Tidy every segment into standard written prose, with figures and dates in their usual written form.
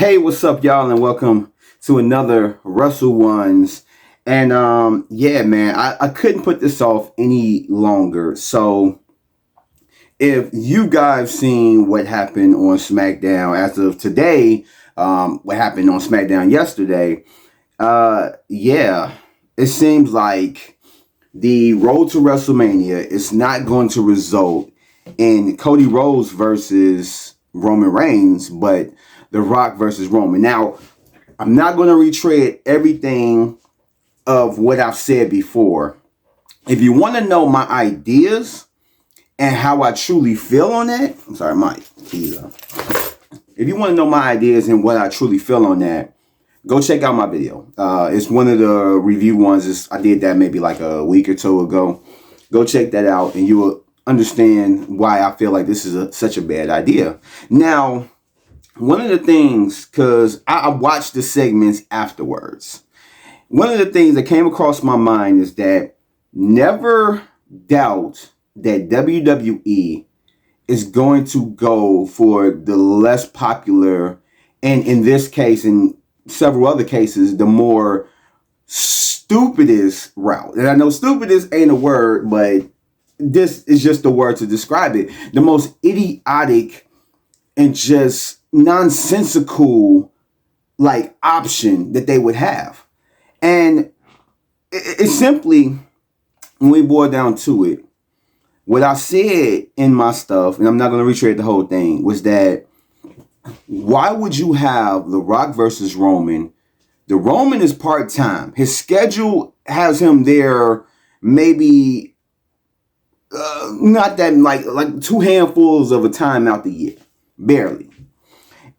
Hey, what's up, y'all, and welcome to another Russell Ones. And yeah, man, I couldn't put this off any longer. So if you guys seen what happened on SmackDown as of today, what happened on SmackDown yesterday, yeah, it seems like the road to WrestleMania is not going to result in Cody Rhodes versus Roman Reigns, but The Rock versus Roman. Now, I'm not going to retread everything of what I've said before. If you want to know my ideas and how I truly feel on that, I'm sorry, Mike. If you want to know my ideas and what I truly feel on that, go check out my video. It's one of the review ones. I did that maybe like a week or two ago. Go check that out and you will understand why I feel like this is such a bad idea. Now, one of the things, because I watched the segments afterwards, one of the things that came across my mind is that never doubt that WWE is going to go for the less popular, and in this case, in several other cases, the more stupidest route. And I know stupidest ain't a word, but this is just the word to describe it. The most idiotic and just nonsensical like option that they would have. And it's simply, when we boil down to it, what I said in my stuff, and I'm not going to retread the whole thing, was that why would you have The Rock versus Roman? The Roman is part-time. His schedule has him there maybe not that like two handfuls of a time out the year. Barely.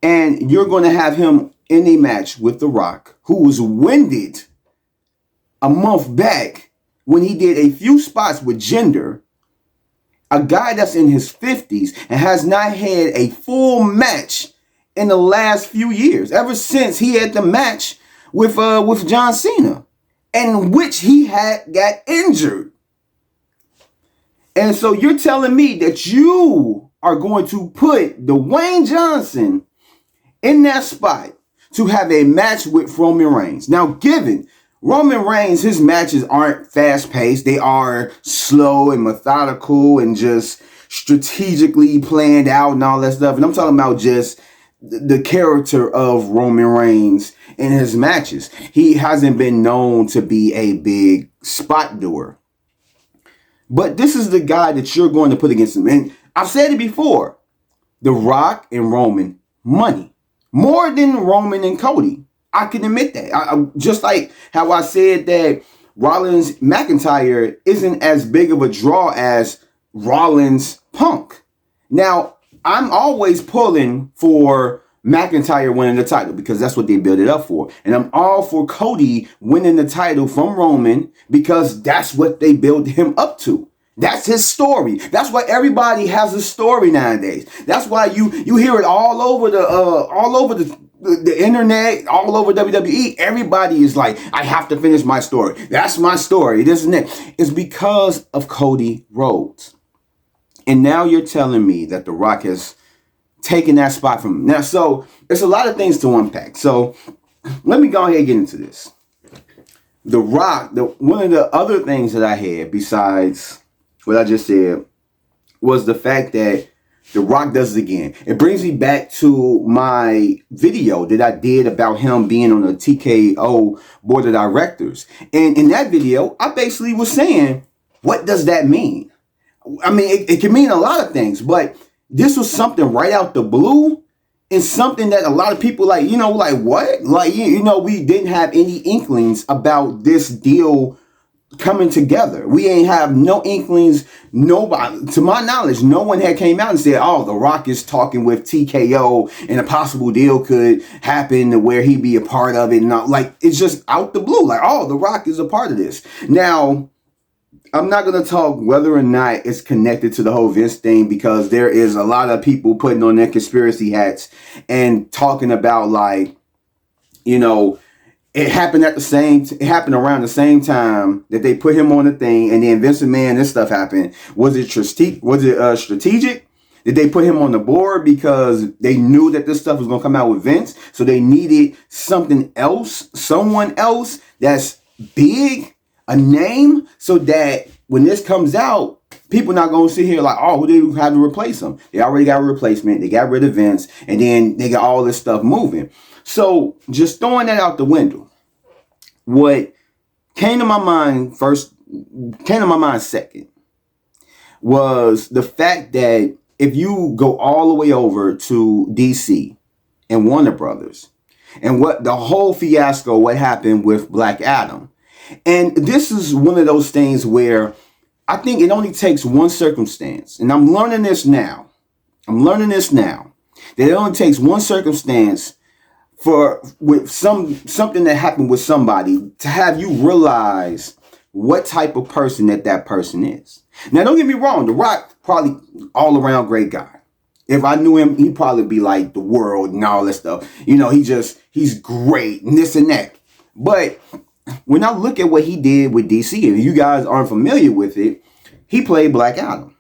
And you're going to have him in a match with The Rock, who was winded a month back when he did a few spots with Jinder, a guy that's in his 50s and has not had a full match in the last few years, ever since he had the match with John Cena, in which he had got injured. And so you're telling me that you are going to put Dwayne Johnson in that spot to have a match with Roman Reigns. Now, given Roman Reigns, his matches aren't fast-paced. They are slow and methodical and just strategically planned out and all that stuff. And I'm talking about just the character of Roman Reigns in his matches. He hasn't been known to be a big spot doer. But this is the guy that you're going to put against him. And I've said it before. The Rock and Roman, money. More than Roman and Cody. I can admit that. I just like how I said that Rollins McIntyre isn't as big of a draw as Rollins Punk. Now, I'm always pulling for McIntyre winning the title because that's what they built it up for. And I'm all for Cody winning the title from Roman because that's what they built him up to. That's his story. That's why everybody has a story nowadays. That's why you hear it all over the internet, all over WWE. Everybody is like, I have to finish my story. That's my story. This and that. It's because of Cody Rhodes. And now you're telling me that The Rock has taken that spot from him. Now, so there's a lot of things to unpack. So let me go ahead and get into this. The Rock, one of the other things that I had besides what I just said was the fact that The Rock does it again. It brings me back to my video that I did about him being on the TKO board of directors. And in that video, I basically was saying, what does that mean? I mean, it can mean a lot of things, but this was something right out the blue and something that a lot of people like what? Like, we didn't have any inklings about this deal coming together. We ain't have no inklings. Nobody, to my knowledge, no one had came out and said, oh, The Rock is talking with TKO and a possible deal could happen to where he'd be a part of it. And like, it's just out the blue. Like, oh, The Rock is a part of this. Now, I'm not going to talk whether or not it's connected to the whole Vince thing because there is a lot of people putting on their conspiracy hats and talking about like, it happened around the same time that they put him on the thing, and then Vince McMahon, this stuff happened. Was it strategic? Did they put him on the board because they knew that this stuff was going to come out with Vince? So they needed something else, someone else that's big, a name, so that when this comes out, people not going to sit here like, oh, who they have to replace him? They already got a replacement. They got rid of Vince, and then they got all this stuff moving. So just throwing that out the window, what came to my mind second, was the fact that if you go all the way over to DC and Warner Brothers, and what the whole fiasco, what happened with Black Adam. And this is one of those things where I think it only takes one circumstance, and I'm learning this now, that it only takes one circumstance with something that happened with somebody to have you realize what type of person that person is. Now, don't get me wrong, The Rock, probably all around great guy. If I knew him, he'd probably be like the world and all that stuff. You know, he's great and this and that. But when I look at what he did with DC, if you guys aren't familiar with it, he played Black Adam.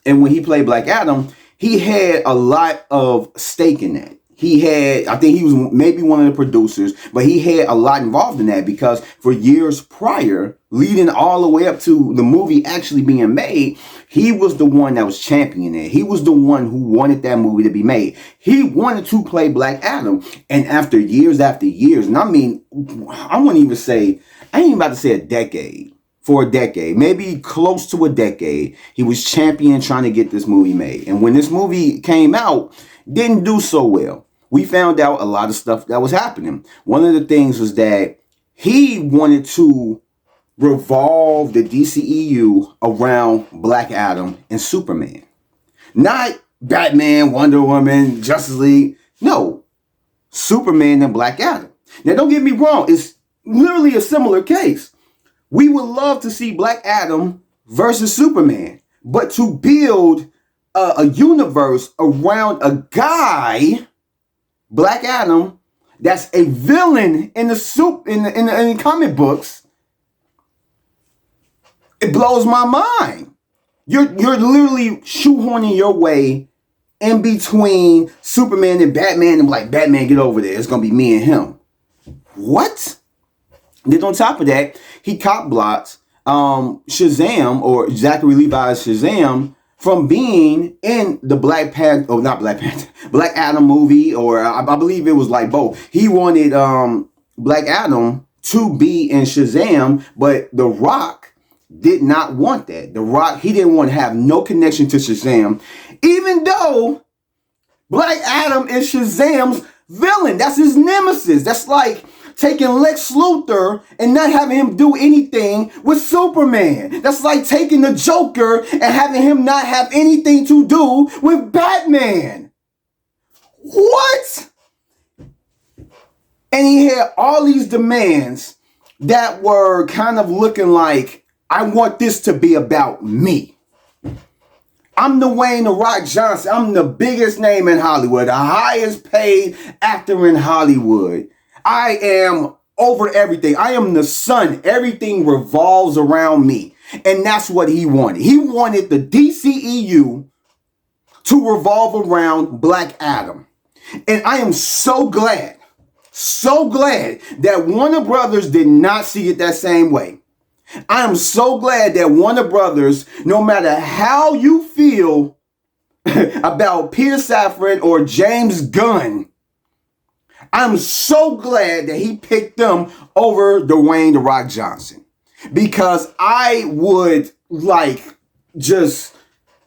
And when he played Black Adam, he had a lot of stake in that. I think he was maybe one of the producers, but he had a lot involved in that because for years prior, leading all the way up to the movie actually being made, he was the one that was championing it. He was the one who wanted that movie to be made. He wanted to play Black Adam. And after years, and I mean, I ain't even about to say a decade. For a decade, maybe close to a decade, he was championing trying to get this movie made. And when this movie came out, didn't do so well. We found out a lot of stuff that was happening. One of the things was that he wanted to revolve the DCEU around Black Adam and Superman. Not Batman, Wonder Woman, Justice League. No, Superman and Black Adam. Now, don't get me wrong. It's literally a similar case. We would love to see Black Adam versus Superman. But to build a universe around a guy, Black Adam, that's a villain in the comic books, it blows my mind. You're literally shoehorning your way in between Superman and Batman, and like, Batman, get over there. It's gonna be me and him. What? Then on top of that, he cop blocks Shazam, or Zachary Levi's Shazam, from being in the Black Adam movie, or I believe it was like both. He wanted Black Adam to be in Shazam, but The Rock did not want that. The Rock, he didn't want to have no connection to Shazam, even though Black Adam is Shazam's villain. That's his nemesis. That's like taking Lex Luthor and not having him do anything with Superman. That's like taking the Joker and having him not have anything to do with Batman. What? And he had all these demands that were kind of looking like, I want this to be about me. I'm Dwayne "The Rock" Johnson. I'm the biggest name in Hollywood, the highest paid actor in Hollywood. I am over everything. I am the sun. Everything revolves around me. And that's what he wanted. He wanted the DCEU to revolve around Black Adam. And I am so glad that Warner Brothers did not see it that same way. I am so glad that Warner Brothers, no matter how you feel about Peter Safran or James Gunn, I'm so glad that he picked them over Dwayne "The Rock" Johnson. Because I would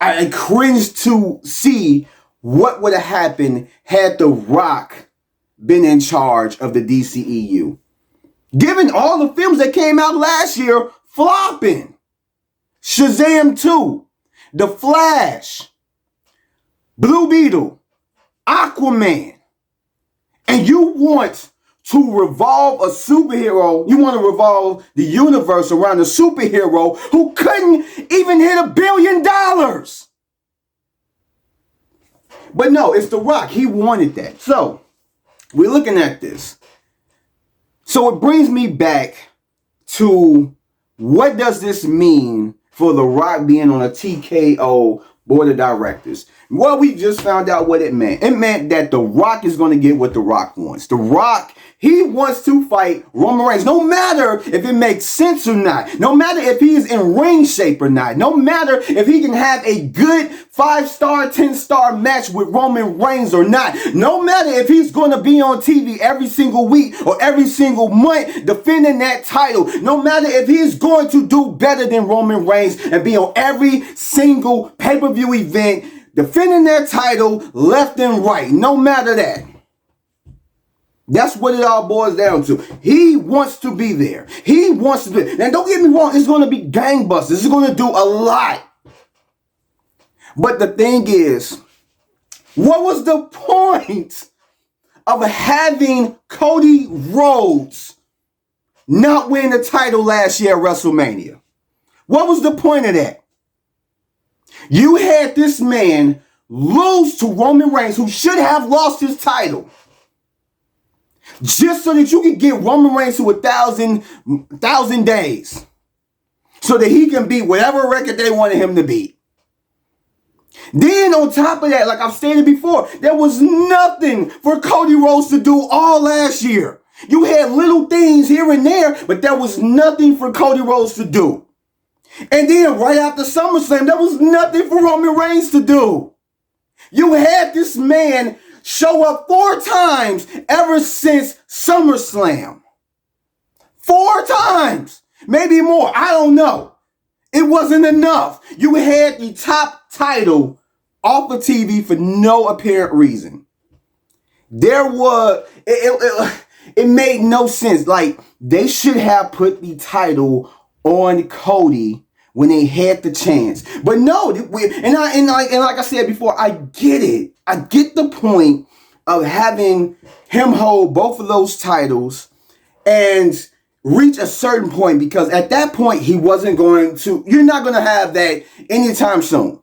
I cringe to see what would have happened had The Rock been in charge of the DCEU. Given all the films that came out last year flopping. Shazam 2, The Flash, Blue Beetle, Aquaman. And you want to revolve a superhero, you want to revolve the universe around a superhero who couldn't even hit $1 billion. But no, it's The Rock. He wanted that. So, we're looking at this. So it brings me back to, what does this mean for The Rock being on a TKO board of directors. Well, we just found out what it meant. It meant that The Rock is going to get what The Rock wants. The Rock, he wants to fight Roman Reigns, no matter if it makes sense or not, no matter if he is in ring shape or not, no matter if he can have a good 5-star, 10-star match with Roman Reigns or not, no matter if he's going to be on TV every single week or every single month defending that title, no matter if he's going to do better than Roman Reigns and be on every single pay-per-view event defending their title left and right, no matter that. That's what it all boils down to. He wants to be there. He wants to be. Now, don't get me wrong. It's going to be gangbusters. It's going to do a lot. But the thing is, what was the point of having Cody Rhodes not win the title last year at WrestleMania? What was the point of that? You had this man lose to Roman Reigns, who should have lost his title, just so that you could get Roman Reigns to 1,000 days, so that he can beat whatever record they wanted him to beat. Then on top of that, like I've stated before, there was nothing for Cody Rhodes to do all last year. You had little things here and there, but there was nothing for Cody Rhodes to do. And then right after SummerSlam, there was nothing for Roman Reigns to do. You had this man show up 4 times ever since SummerSlam. 4 times. Maybe more. I don't know. It wasn't enough. You had the top title off of TV for no apparent reason. It made no sense. Like, they should have put the title on Cody when they had the chance. But no, and like I said before, I get it. I get the point of having him hold both of those titles and reach a certain point, because at that point you're not going to have that anytime soon.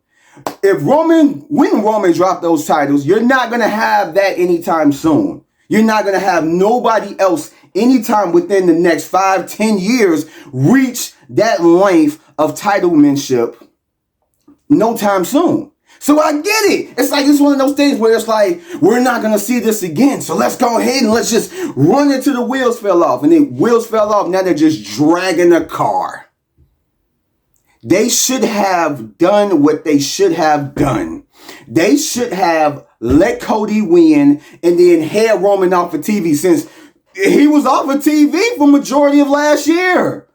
When Roman dropped those titles, you're not going to have that anytime soon. You're not going to have nobody else anytime within the next 5-10 years reach that length of titlemanship no time soon. So I get it. It's one of those things where it's like, we're not going to see this again. So let's go ahead and let's just run until the wheels fell off. And then wheels fell off. Now they're just dragging the car. They should have done what they should have done. They should have let Cody win and then had Roman off of TV, since he was off of TV for majority of last year.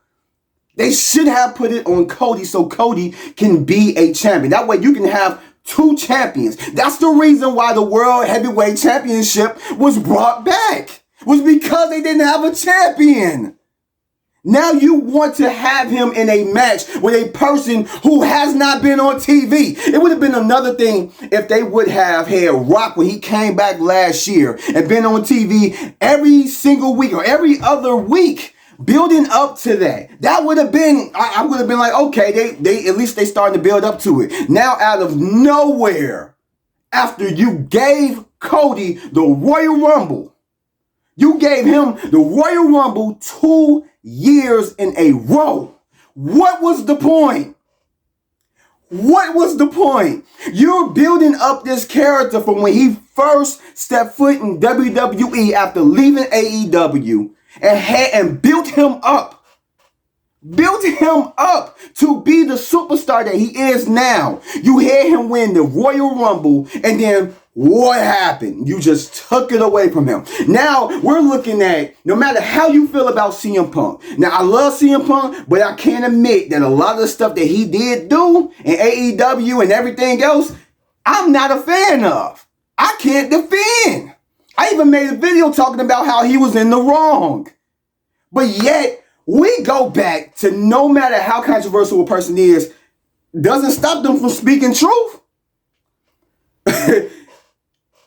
They should have put it on Cody so Cody can be a champion. That way you can have 2 champions. That's the reason why the World Heavyweight Championship was brought back. Was because they didn't have a champion. Now you want to have him in a match with a person who has not been on TV. It would have been another thing if they would have had Rock when he came back last year and been on TV every single week or every other week building up to that. That would have been, I would have been like, okay, they at least they starting to build up to it. Now out of nowhere, after you gave Cody the Royal Rumble, you gave him the Royal Rumble 2 years in a row. What was the point? What was the point? You're building up this character from when he first stepped foot in WWE after leaving AEW and built him up. Built him up to be the superstar that he is now. You had him win the Royal Rumble, and then what happened? You just took it away from him. Now we're looking at, no matter how you feel about CM Punk. Now I love CM Punk, but I can't admit that a lot of the stuff that he did do in AEW and everything else, I'm not a fan of. I can't defend. I even made a video talking about how he was in the wrong. But yet, we go back to, no matter how controversial a person is, doesn't stop them from speaking truth.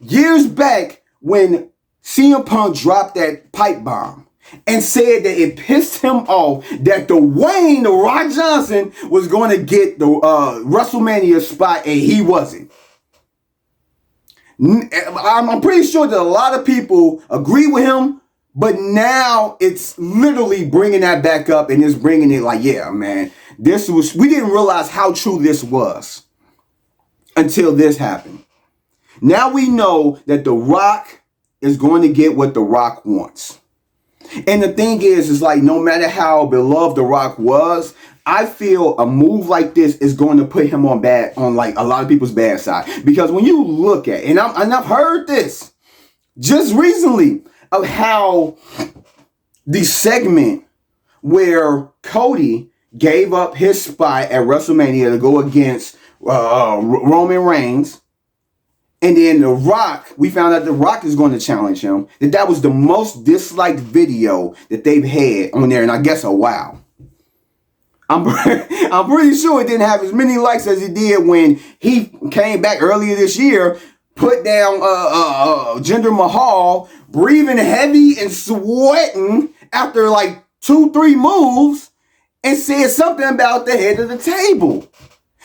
Years back, when CM Punk dropped that pipe bomb and said that it pissed him off that Dwayne, The Rock Johnson, was going to get the WrestleMania spot and he wasn't. I'm pretty sure that a lot of people agree with him, but now it's literally bringing that back up and it's bringing it like, yeah, man, we didn't realize how true this was. until this happened. Now we know that The Rock is going to get what The Rock wants. And the thing is like, no matter how beloved The Rock was, I feel a move like this is going to put him on like a lot of people's bad side. Because when you look at, and I've heard this just recently, of how the segment where Cody gave up his spot at WrestleMania to go against Roman Reigns, and then The Rock, we found out The Rock is going to challenge him, that was the most disliked video that they've had on there in, I guess, a while. I'm pretty sure it didn't have as many likes as it did when he came back earlier this year, put down Jinder Mahal, breathing heavy and sweating after like 2-3 moves, and said something about the head of the table.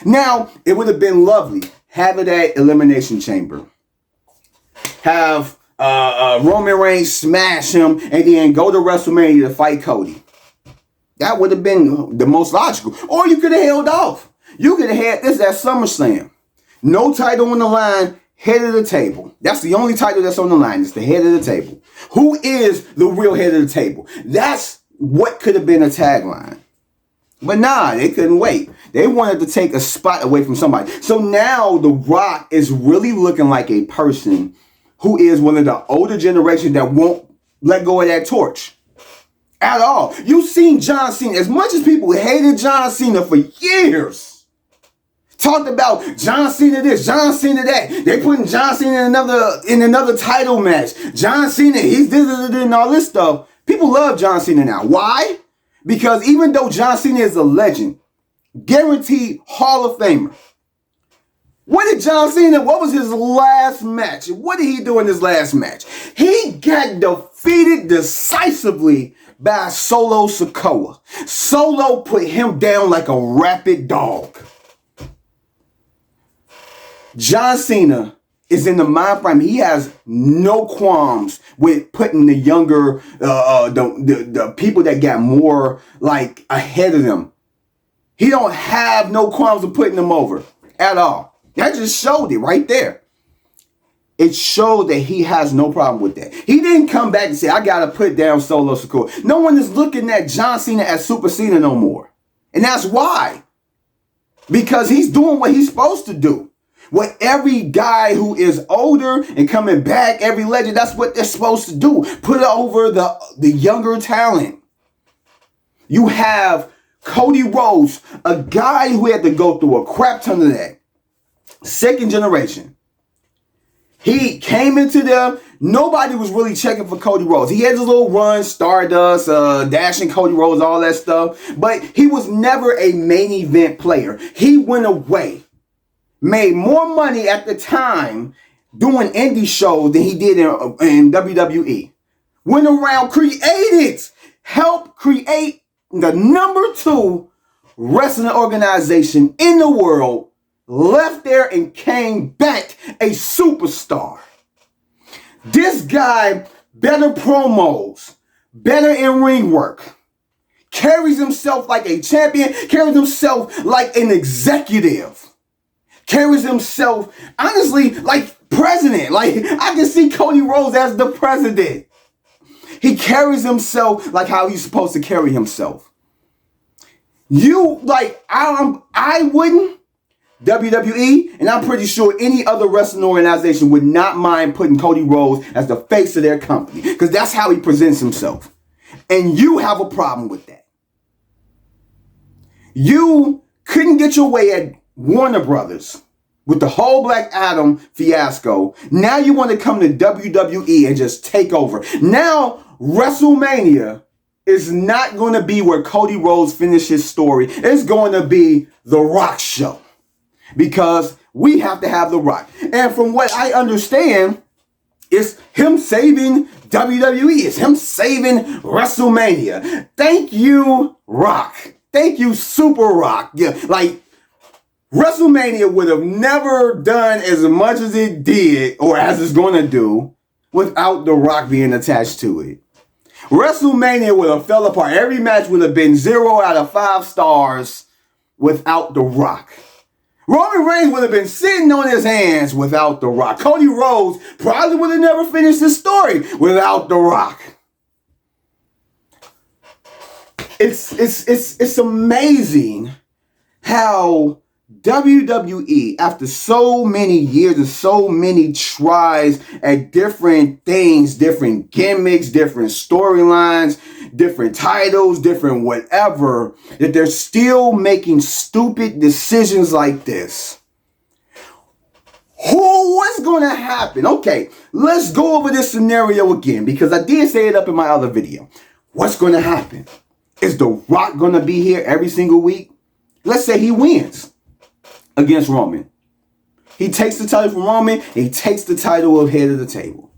Now, it would have been lovely. Have it at Elimination Chamber. Have Roman Reigns smash him and then go to WrestleMania to fight Cody. That would have been the most logical. Or you could have held off. You could have had this at SummerSlam. No title on the line, head of the table. That's the only title that's on the line. It's the head of the table. Who is the real head of the table? That's what could have been a tagline. But nah, they couldn't wait. They wanted to take a spot away from somebody. So now The Rock is really looking like a person who is one of the older generation that won't let go of that torch at all. You've seen John Cena. As much as people hated John Cena for years, talked about John Cena this, John Cena that. They putting John Cena in another title match. John Cena, he's this and all this stuff. People love John Cena now. Why? Because even though John Cena is a legend, guaranteed Hall of Famer, what was his last match? What did he do in his last match? He got defeated decisively by Solo Sikoa. Solo put him down like a rabid dog. John Cena is in the mind frame. He has no qualms with putting the younger, the people that got more like ahead of them. He don't have no qualms with putting them over at all. That just showed it right there. It showed that he has no problem with that. He didn't come back and say, I got to put down Solo Sikoa. No one is looking at John Cena as Super Cena no more. And that's why. Because he's doing what he's supposed to do. What every guy who is older and coming back, every legend, that's what they're supposed to do. Put over the younger talent. You have Cody Rhodes, a guy who had to go through a crap ton of that. Second generation. He came into them. Nobody was really checking for Cody Rhodes. He had his little run, Stardust, dashing Cody Rhodes, all that stuff. But he was never a main event player. He went away. Made more money at the time doing indie shows than he did in WWE. Went around, helped create the #2 wrestling organization in the world, left there and came back a superstar. This guy, better promos, better in-ring work, carries himself like a champion, carries himself like an executive. Carries himself, honestly, like president. Like, I can see Cody Rhodes as the president. He carries himself like how he's supposed to carry himself. I wouldn't. WWE, and I'm pretty sure any other wrestling organization would not mind putting Cody Rhodes as the face of their company. Because that's how he presents himself. And you have a problem with that. You couldn't get your way at Warner Brothers with the whole Black Adam fiasco. Now you want to come to WWE and just take over. Now WrestleMania is not going to be where Cody Rhodes finishes his story. It's going to be The Rock show. Because we have to have The Rock. And from what I understand, it's him saving WWE. It's him saving WrestleMania. Thank you, Rock. Thank you, Super Rock. Yeah, like, WrestleMania would have never done as much as it did, or as it's going to do, without The Rock being attached to it. WrestleMania would have fell apart. Every match would have been 0 out of 5 stars without The Rock. Roman Reigns would have been sitting on his hands without The Rock. Cody Rhodes probably would have never finished his story without The Rock. It's amazing how WWE, after so many years and so many tries at different things, different gimmicks, different storylines, different titles, different whatever, that they're still making stupid decisions like this. What's going to happen? Okay, let's go over this scenario again, because I did say it up in my other video. What's going to happen? Is The Rock going to be here every single week? Let's say he wins against Roman. He takes the title from Roman, and he takes the title of head of the table.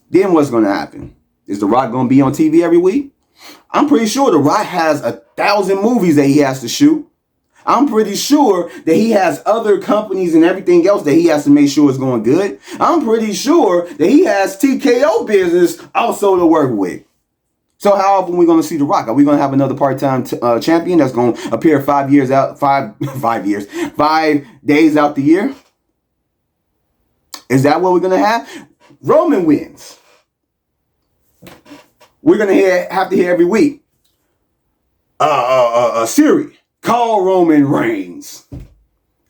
Then what's going to happen? Is The Rock going to be on TV every week? I'm pretty sure The Rock has 1,000 movies that he has to shoot. I'm pretty sure that he has other companies and everything else that he has to make sure is going good. I'm pretty sure that he has TKO business also to work with. So how often are we going to see The Rock? Are we going to have another part-time champion that's going to appear 5 days out the year? Is that what we're going to have? Roman wins. We're going to have to hear every week. Siri, call Roman Reigns.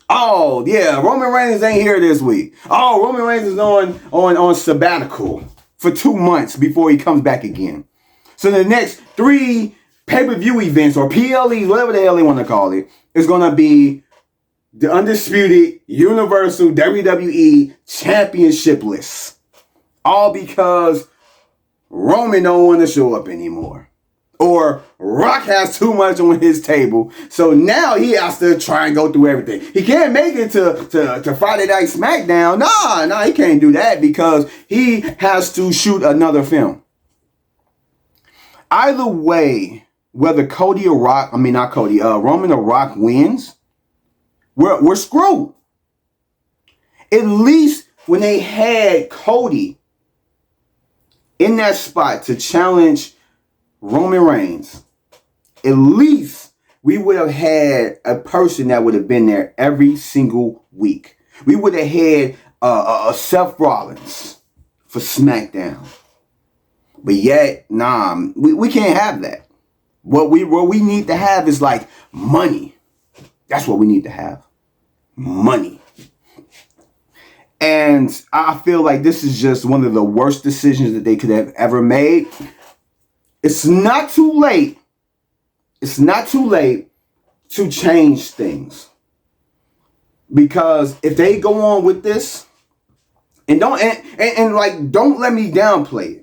Oh, yeah, Roman Reigns ain't here this week. Oh, Roman Reigns is on sabbatical for 2 months before he comes back again. So the next 3 pay-per-view events, or PLEs, whatever the hell they want to call it, is going to be the Undisputed Universal WWE Championship list. All because Roman don't want to show up anymore. Or Rock has too much on his table. So now he has to try and go through everything. He can't make it to Friday Night SmackDown. Nah, he can't do that because he has to shoot another film. Either way, whether Cody or Rock, Roman or Rock wins, we're screwed. At least when they had Cody in that spot to challenge Roman Reigns, at least we would have had a person that would have been there every single week. We would have had Seth Rollins for SmackDown. But yet, we can't have that. What we need to have is like money. That's what we need to have. Money. And I feel like this is just one of the worst decisions that they could have ever made. It's not too late. It's not too late to change things. Because if they go on with this, and don't let me downplay it.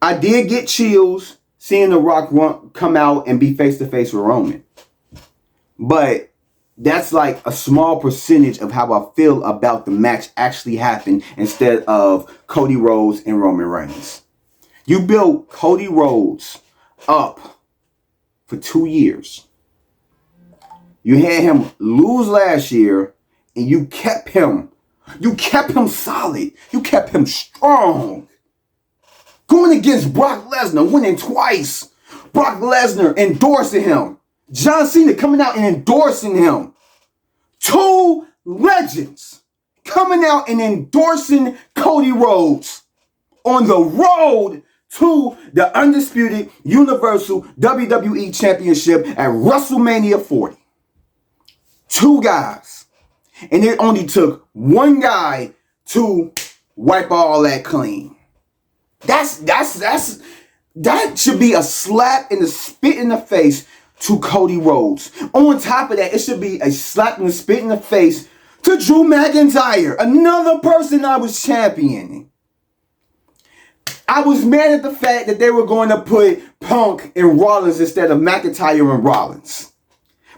I did get chills seeing The Rock come out and be face-to-face with Roman. But that's like a small percentage of how I feel about the match actually happened instead of Cody Rhodes and Roman Reigns. You built Cody Rhodes up for 2 years. You had him lose last year, and you kept him solid. You kept him strong. Going against Brock Lesnar, winning twice. Brock Lesnar endorsing him. John Cena coming out and endorsing him. 2 legends coming out and endorsing Cody Rhodes on the road to the Undisputed Universal WWE Championship at WrestleMania 40. 2 guys. And it only took 1 guy to wipe all that clean. That should be a slap and a spit in the face to Cody Rhodes. On top of that, it should be a slap and a spit in the face to Drew McIntyre, another person I was championing. I was mad at the fact that they were going to put Punk and Rollins instead of McIntyre and Rollins.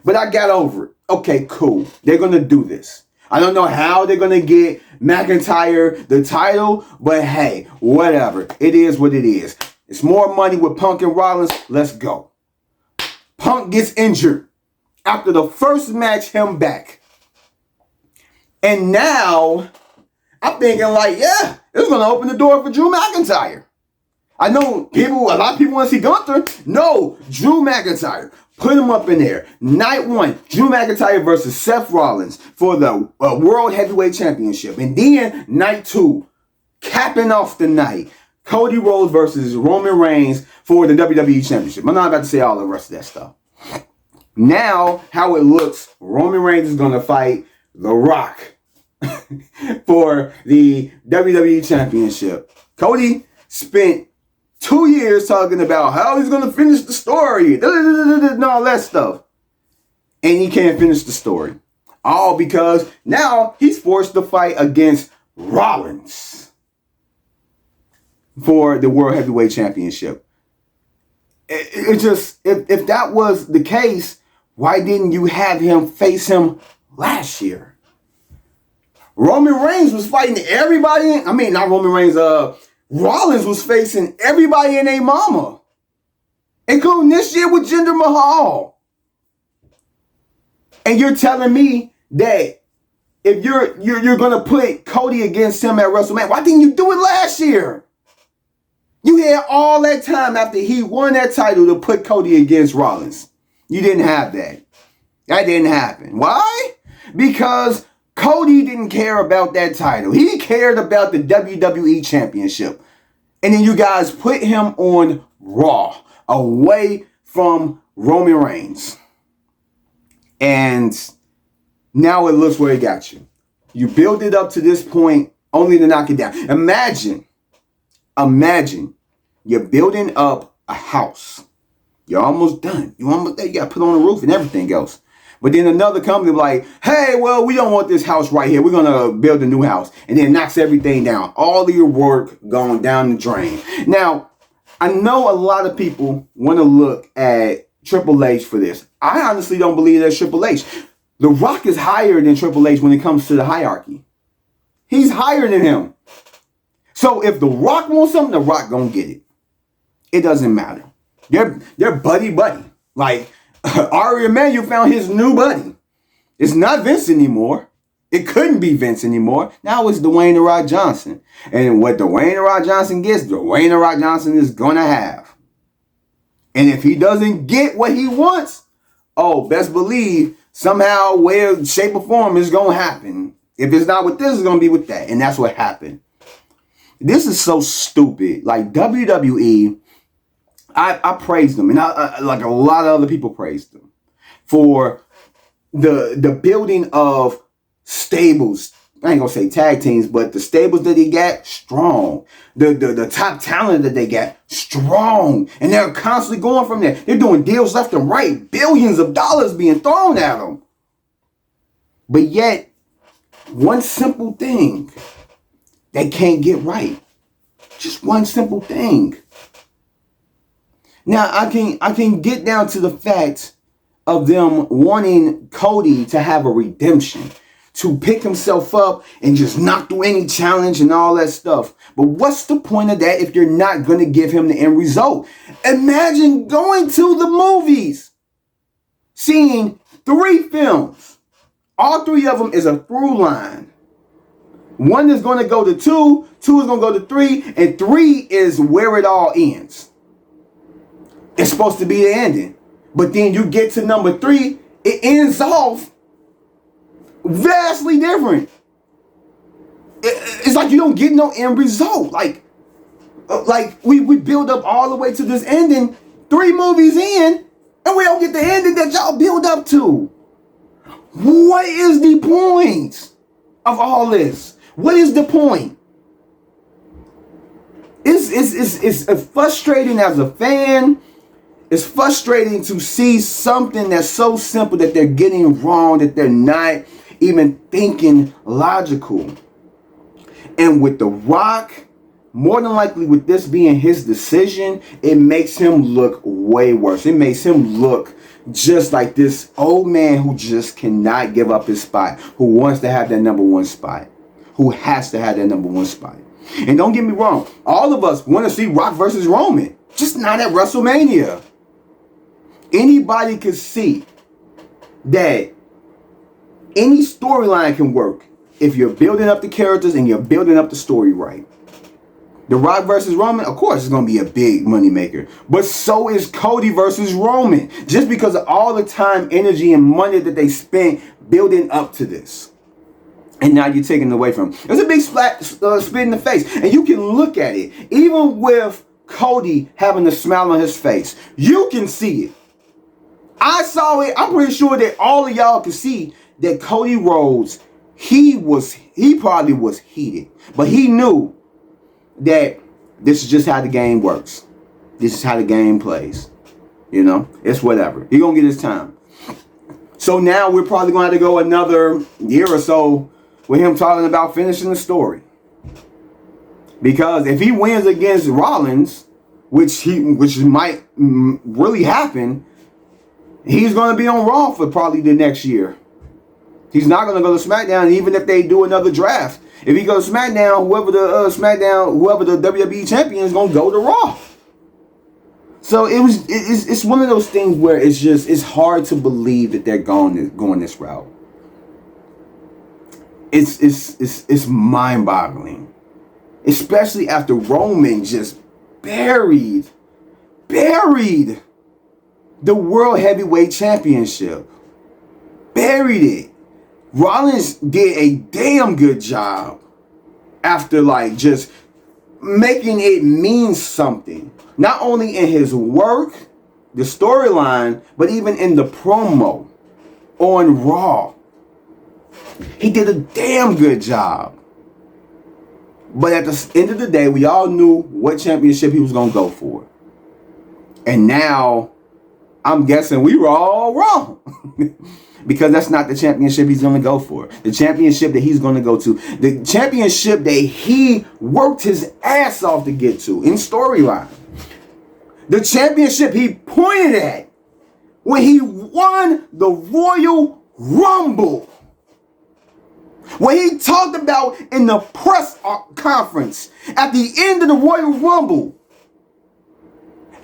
But I got over it. Okay, cool. They're going to do this. I don't know how they're going to get McIntyre the title, but hey, whatever. It is what it is. It's more money with Punk and Rollins. Let's go. Punk gets injured. After the first match, him back. And now, I'm thinking like, yeah, it's going to open the door for Drew McIntyre. I know a lot of people want to see Gunther. No, Drew McIntyre. Put him up in there. Night 1, Drew McIntyre versus Seth Rollins for the World Heavyweight Championship. And then night 2, capping off the night, Cody Rhodes versus Roman Reigns for the WWE Championship. I'm not about to say all the rest of that stuff. Now, how it looks, Roman Reigns is going to fight The Rock for the WWE Championship. Cody spent 2 years talking about how he's going to finish the story and all that stuff. And he can't finish the story. All because now he's forced to fight against Rollins for the World Heavyweight Championship. It just, if that was the case, why didn't you have him face him last year? Roman Reigns was fighting everybody. Not Roman Reigns, Rollins was facing everybody and their mama, including this year with Jinder Mahal. And you're telling me that if you're gonna put Cody against him at WrestleMania, why didn't you do it last year? You had all that time after he won that title to put Cody against Rollins. You didn't have that. That didn't happen. Why? Because Cody didn't care about that title. He cared about the WWE Championship. And then you guys put him on Raw, away from Roman Reigns. And now it looks where it got you. You build it up to this point only to knock it down. Imagine you're building up a house. You're almost done. You got to put on the roof and everything else. But then another company like, hey, well, we don't want this house right here. We're going to build a new house. And then knocks everything down. All of your work going down the drain. Now, I know a lot of people want to look at Triple H for this. I honestly don't believe that's Triple H. The Rock is higher than Triple H when it comes to the hierarchy. He's higher than him. So if The Rock wants something, The Rock going to get it. It doesn't matter. They're buddy-buddy. Like, Ari Emanuel found his new buddy. It's not Vince anymore. It couldn't be Vince anymore. Now it's Dwayne "The Rock" Johnson. And what Dwayne "The Rock" Johnson gets, Dwayne "The Rock" Johnson is going to have. And if he doesn't get what he wants, best believe somehow, way, shape, or form is going to happen. If it's not with this, it's going to be with that. And that's what happened. This is so stupid. Like, WWE, I praised them, and like a lot of other people praised them for the building of stables. I ain't gonna say tag teams, but the stables that they got, strong. The top talent that they got, strong. And they're constantly going from there. They're doing deals left and right. Billions of dollars being thrown at them. But yet, one simple thing they can't get right. Just one simple thing. Now, I can get down to the fact of them wanting Cody to have a redemption, to pick himself up and just not do any challenge and all that stuff. But what's the point of that if you're not going to give him the end result? Imagine going to the movies, seeing 3 films. All 3 of them is a through line. 1 is going to go to 2, 2 is going to go to 3, and 3 is where it all ends. It's supposed to be the ending. But then you get to number 3, it ends off vastly different. It's like you don't get no end result. Like we build up all the way to this ending, 3 movies in, and we don't get the ending that y'all build up to. What is the point of all this? What is the point? It's frustrating as a fan. It's frustrating to see something that's so simple that they're getting wrong, that they're not even thinking logical. And with The Rock, more than likely with this being his decision, it makes him look way worse. It makes him look just like this old man who just cannot give up his spot, who wants to have that number 1 spot, who has to have that number 1 spot. And don't get me wrong, all of us want to see Rock versus Roman, just not at WrestleMania. Anybody can see that any storyline can work if you're building up the characters and you're building up the story right. The Rock versus Roman, of course, it's going to be a big moneymaker. But so is Cody versus Roman. Just because of all the time, energy, and money that they spent building up to this. And now you're taking it away from him. It was a big spit in the face. And you can look at it. Even with Cody having a smile on his face, you can see it. I saw it. I'm pretty sure that all of y'all can see that Cody Rhodes, he probably was heated. But he knew that this is just how the game works. This is how the game plays. You know, it's whatever. He's going to get his time. So now we're probably going to have to go another year or so with him talking about finishing the story. Because if he wins against Rollins, which might really happen, he's going to be on Raw for probably the next year. He's not going to go to SmackDown, even if they do another draft. If he goes to SmackDown, whoever the WWE champion is going to go to Raw. So it's one of those things where it's hard to believe that they're going this route. It's mind-boggling, especially after Roman just buried the World Heavyweight Championship. Buried it. Rollins did a damn good job after just making it mean something. Not only in his work, the storyline, but even in the promo on Raw. He did a damn good job. But at the end of the day, we all knew what championship he was going to go for. And now, I'm guessing we were all wrong. Because that's not the championship he's going to go for. The championship that he's going to go to. The championship that he worked his ass off to get to in storyline. The championship he pointed at when he won the Royal Rumble. When he talked about in the press conference at the end of the Royal Rumble.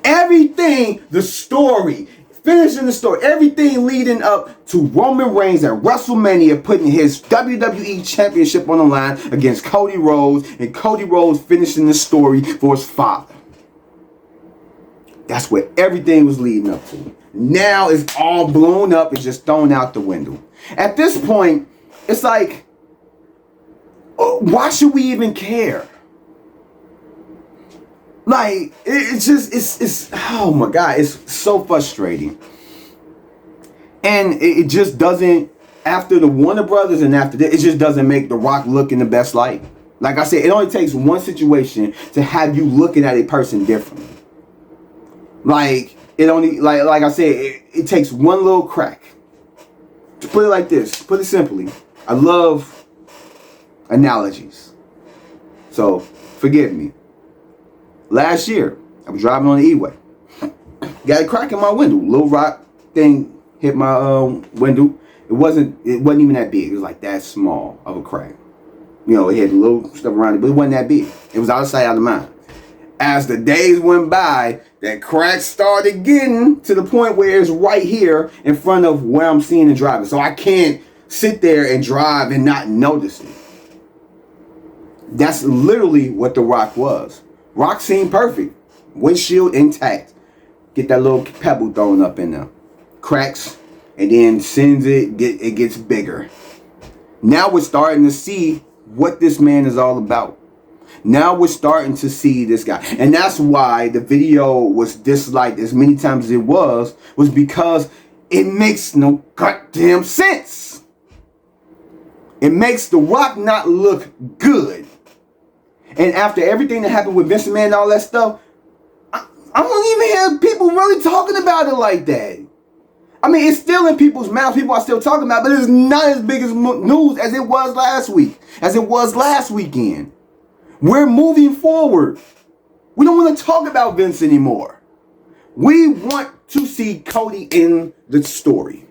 Everything, the story, finishing the story, everything leading up to Roman Reigns at WrestleMania putting his WWE Championship on the line against Cody Rhodes, and Cody Rhodes finishing the story for his father. That's what everything was leading up to. Now it's all blown up and just thrown out the window. At this point, it's like, why should we even care? Like, it's oh my God, it's so frustrating. And it just doesn't, after the Warner Brothers and after this, it just doesn't make The Rock look in the best light. Like I said, it only takes one situation to have you looking at a person differently. Like, it only, like I said, it takes one little crack. To put it like this, put it simply, I love analogies. So, forgive me. Last year, I was driving on the E-way. Got a crack in my window. Little rock thing hit my window. It wasn't even that big. It was like that small of a crack. You know, it had little stuff around it, but it wasn't that big. It was out of sight, out of mind. As the days went by, that crack started getting to the point where it's right here in front of where I'm seeing and driving. So I can't sit there and drive and not notice it. That's literally what The Rock was. Rock seemed perfect. Windshield intact. Get that little pebble thrown up in there. Cracks. And then it gets bigger. Now we're starting to see what this man is all about. Now we're starting to see this guy. And that's why the video was disliked as many times as it was because it makes no goddamn sense. It makes The Rock not look good. And after everything that happened with Vince McMahon and all that stuff, I don't even hear people really talking about it like that. I mean, it's still in people's mouths. People are still talking about it, but it's not as big as news as it was last week, as it was last weekend. We're moving forward. We don't want to talk about Vince anymore. We want to see Cody in the story.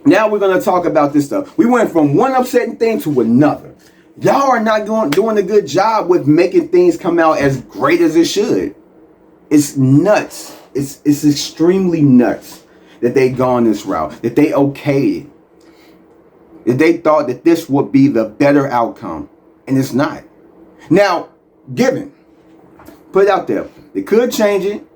Now we're going to talk about this stuff. We went from one upsetting thing to another. Y'all are not doing a good job with making things come out as great as it should. It's nuts. It's extremely nuts that they gone this route, that they okayed it, that they thought that this would be the better outcome, and it's not. Now, given. Put it out there. They could change it.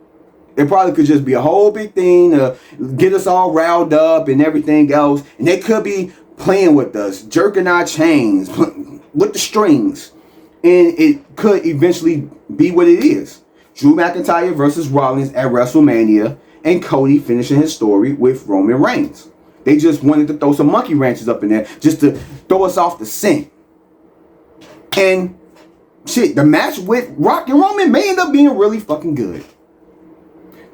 It probably could just be a whole big thing to get us all riled up and everything else. And they could be playing with us, jerking our chains with the strings. And it could eventually be what it is. Drew McIntyre versus Rollins at WrestleMania, and Cody finishing his story with Roman Reigns. They just wanted to throw some monkey wrenches up in there just to throw us off the scent. And shit, the match with Rock and Roman may end up being really fucking good.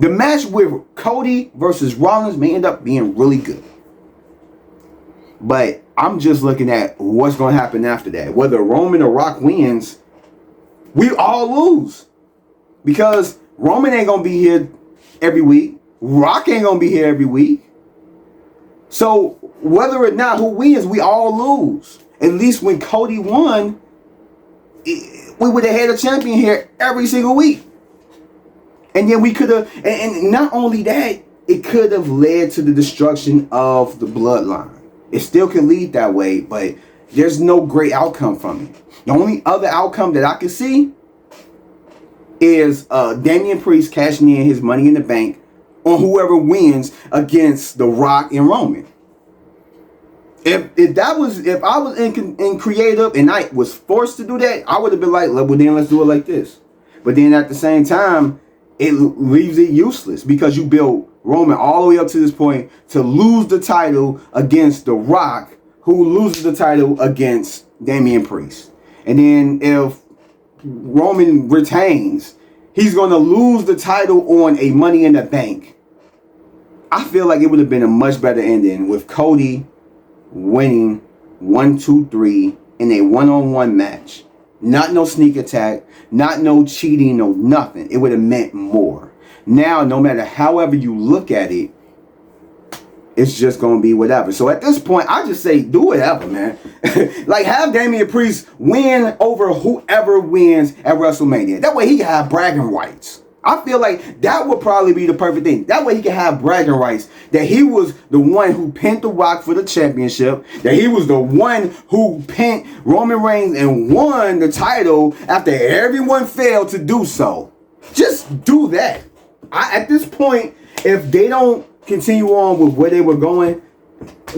The match with Cody versus Rollins may end up being really good. But I'm just looking at what's going to happen after that. Whether Roman or Rock wins, we all lose. Because Roman ain't going to be here every week. Rock ain't going to be here every week. So whether or not who wins, we all lose. At least when Cody won, we would have had a champion here every single week. And then we could have, and not only that, it could have led to the destruction of the bloodline. It still can lead that way, but there's no great outcome from it. The only other outcome that I can see is Damian Priest cashing in his Money in the Bank on whoever wins against The Rock and Roman. If I was in creative and I was forced to do that, I would have been like, well then let's do it like this. But then at the same time, it leaves it useless because you built Roman all the way up to this point to lose the title against The Rock, who loses the title against Damian Priest. And then if Roman retains, he's going to lose the title on a Money in the Bank. I feel like it would have been a much better ending with Cody winning 1, 2, 3 in a one-on-one match. Not no sneak attack, not no cheating, no nothing. It would have meant more. Now, no matter however you look at it, it's just going to be whatever. So at this point, I just say do whatever, man. Like have Damian Priest win over whoever wins at WrestleMania. That way he can have bragging rights. I feel like that would probably be the perfect thing. That way he can have bragging rights that he was the one who pinned The Rock for the championship, that he was the one who pinned Roman Reigns and won the title after everyone failed to do so. Just do that. At this point, if they don't continue on with where they were going,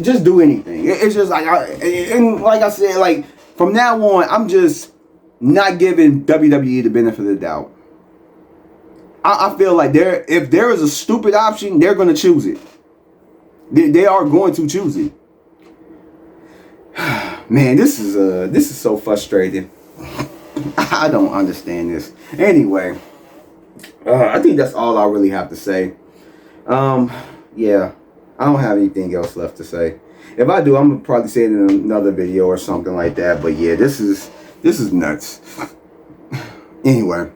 just do anything. It's just like, and like I said, like from now on, I'm just not giving WWE the benefit of the doubt. I feel like if there is a stupid option, they're going to choose it. They are going to choose it. Man, this is so frustrating. I don't understand this. Anyway, I think that's all I really have to say. Yeah, I don't have anything else left to say. If I do, I'm gonna probably say it in another video or something like that. But yeah, this is nuts. Anyway,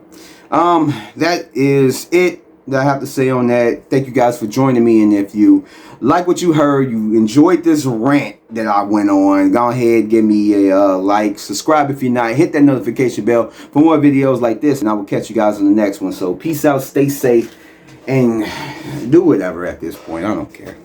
that is it that I have to say on that. Thank you guys for joining me, and if you like what you heard, you enjoyed this rant that I went on, go ahead, give me a like, subscribe if you're not, hit that notification bell for more videos like this, and I will catch you guys on the next one. So peace out, stay safe, and do whatever at this point. I don't care.